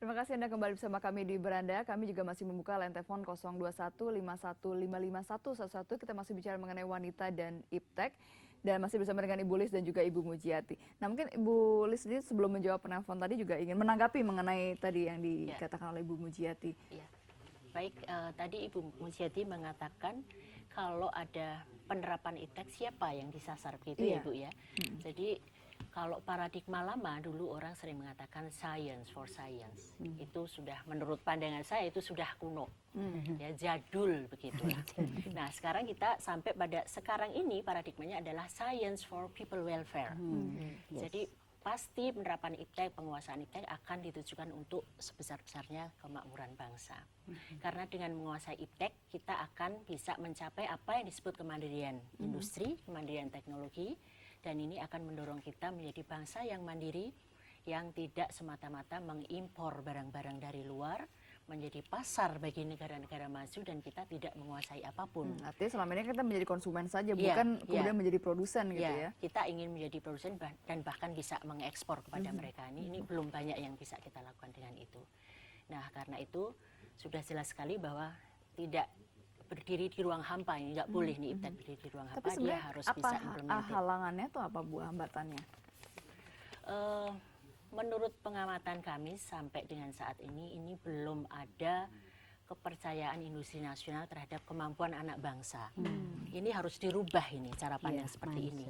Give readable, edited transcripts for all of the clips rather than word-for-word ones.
Terima kasih Anda kembali bersama kami di Beranda. Kami juga masih membuka line telepon 02151551111. Kita masih bicara mengenai wanita dan iptek. Dan masih bersama dengan Ibu Lis dan juga Ibu Mujiati. Nah mungkin Ibu Lis ini sebelum menjawab penelpon tadi juga ingin menanggapi mengenai tadi yang dikatakan oleh Ibu Mujiati. Ya. Baik, tadi Ibu Mujiati mengatakan kalau ada penerapan iptek siapa yang disasar begitu ya Ibu ya. Jadi kalau paradigma lama dulu orang sering mengatakan science for science. Itu sudah menurut pandangan saya itu sudah kuno. Ya jadul begitulah. Nah, sekarang kita sampai pada sekarang ini paradigmanya adalah science for people welfare. Jadi pasti penerapan iptek, penguasaan iptek akan ditujukan untuk sebesar-besarnya kemakmuran bangsa. Karena dengan menguasai iptek, kita akan bisa mencapai apa yang disebut kemandirian industri, kemandirian teknologi, dan ini akan mendorong kita menjadi bangsa yang mandiri, yang tidak semata-mata mengimpor barang-barang dari luar, menjadi pasar bagi negara-negara maju dan kita tidak menguasai apapun. Artinya selama ini kita menjadi konsumen saja, bukan kemudian menjadi produsen gitu ya. Kita ingin menjadi produsen dan bahkan bisa mengekspor kepada mereka. Ini belum banyak yang bisa kita lakukan dengan itu. Nah, karena itu sudah jelas sekali bahwa tidak berdiri di ruang hampa, ini nggak boleh nih iptek berdiri di ruang hampa, dia harus bisa implemented. Halangannya itu apa Bu, hambatannya? Menurut pengamatan kami sampai dengan saat ini belum ada kepercayaan industri nasional terhadap kemampuan anak bangsa. Ini harus dirubah ini cara pandang seperti ini.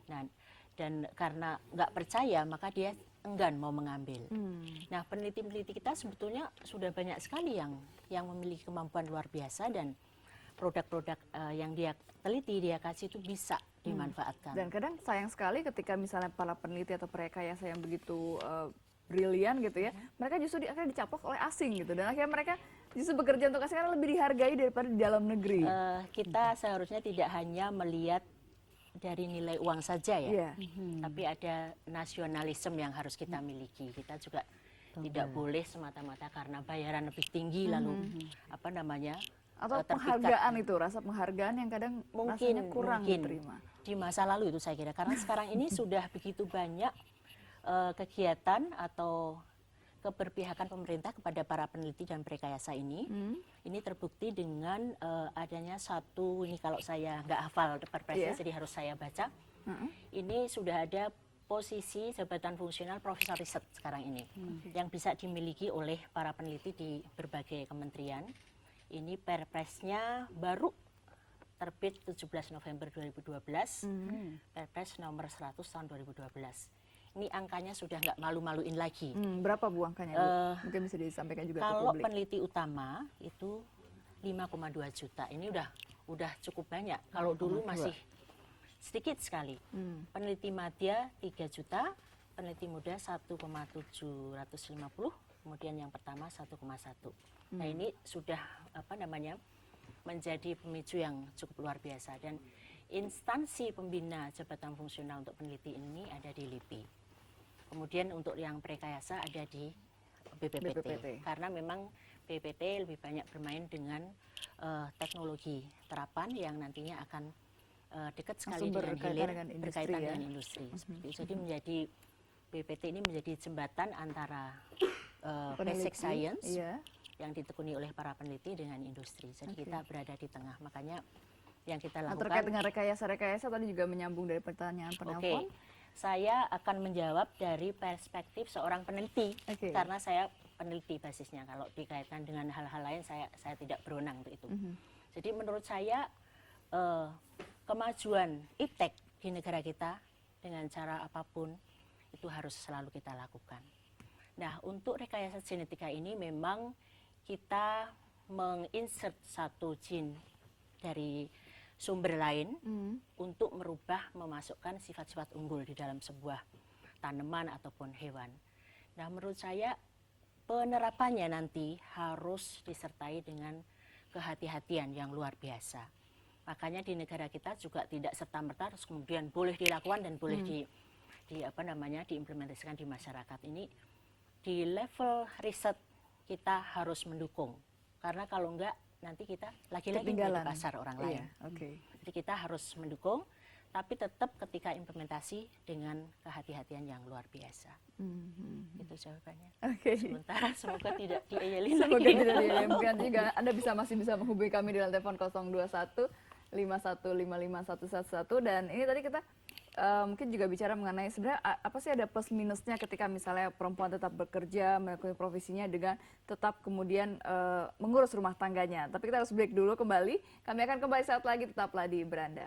Nah, dan karena nggak percaya maka dia enggan mau mengambil. Nah, peneliti-peneliti kita sebetulnya sudah banyak sekali yang memiliki kemampuan luar biasa dan produk-produk yang dia teliti, dia kasih itu bisa dimanfaatkan. Dan kadang sayang sekali ketika misalnya para peneliti atau perekayasa yang begitu brilian gitu ya, mereka justru akhirnya dicaplok oleh asing gitu, dan akhirnya mereka justru bekerja untuk asing karena lebih dihargai daripada di dalam negeri. Kita seharusnya tidak hanya melihat dari nilai uang saja ya, tapi ada nasionalisme yang harus kita miliki. Kita juga tidak boleh semata-mata karena bayaran lebih tinggi lalu apa namanya, atau penghargaan itu, rasa penghargaan yang kadang rasanya kurang diterima. Di masa lalu itu saya kira, karena sekarang ini sudah begitu banyak kegiatan atau keberpihakan pemerintah kepada para peneliti dan perekayasa ini. Ini terbukti dengan adanya satu, ini kalau saya nggak hafal perpresnya jadi harus saya baca. Ini sudah ada posisi jabatan fungsional profesor riset sekarang ini yang bisa dimiliki oleh para peneliti di berbagai kementerian. Ini perpresnya baru terbit 17 November 2012, perpres nomor 100 tahun 2012. Ini angkanya sudah nggak malu-maluin lagi. Berapa Bu angkanya Bu? Mungkin bisa disampaikan juga ke publik. Kalau peneliti utama itu 5,2 juta, ini udah cukup banyak. Kalau dulu masih sedikit sekali. Peneliti madya 3 juta, peneliti muda 1,750, kemudian yang pertama 1,1. Nah ini sudah apa namanya menjadi pemicu yang cukup luar biasa, dan instansi pembina jabatan fungsional untuk peneliti ini ada di LIPI. Kemudian untuk yang prerekayasa ada di BPPT. Karena memang BPPT lebih banyak bermain dengan teknologi terapan yang nantinya akan dekat sekali dengan hilir, berkaitan dengan industri. Jadi menjadi BPPT ini menjadi jembatan antara basic science yang ditekuni oleh para peneliti dengan industri. Jadi kita berada di tengah. Makanya yang kita lakukan. Terkait dengan rekayasa tadi juga menyambung dari pertanyaan penelpon. Saya akan menjawab dari perspektif seorang peneliti karena saya peneliti basisnya. Kalau dikaitkan dengan hal-hal lain saya tidak berwenang untuk itu. Jadi menurut saya kemajuan iptek di negara kita dengan cara apapun itu harus selalu kita lakukan. Nah, untuk rekayasa genetika ini memang kita menginsert satu gene dari sumber lain untuk merubah, memasukkan sifat-sifat unggul di dalam sebuah tanaman ataupun hewan. Nah, menurut saya penerapannya nanti harus disertai dengan kehati-hatian yang luar biasa. Makanya di negara kita juga tidak serta-merta terus kemudian boleh dilakukan dan boleh diimplementasikan di masyarakat. Ini di level riset kita harus mendukung, karena kalau enggak nanti kita lagi-lagi di pasar orang lain. Jadi kita harus mendukung, tapi tetap ketika implementasi dengan kehati-hatian yang luar biasa. Itu jawabannya. Oke. Sementara semoga tidak diayalin Semoga lagi. tidak diayalkan juga. Anda masih bisa menghubungi kami di telepon 021 5155 dan ini tadi kita mungkin juga bicara mengenai sebenarnya apa sih ada plus minusnya ketika misalnya perempuan tetap bekerja melakukan profesinya dengan tetap kemudian mengurus rumah tangganya. Tapi kita harus break dulu kembali. Kami akan kembali saat lagi, tetaplah di Beranda.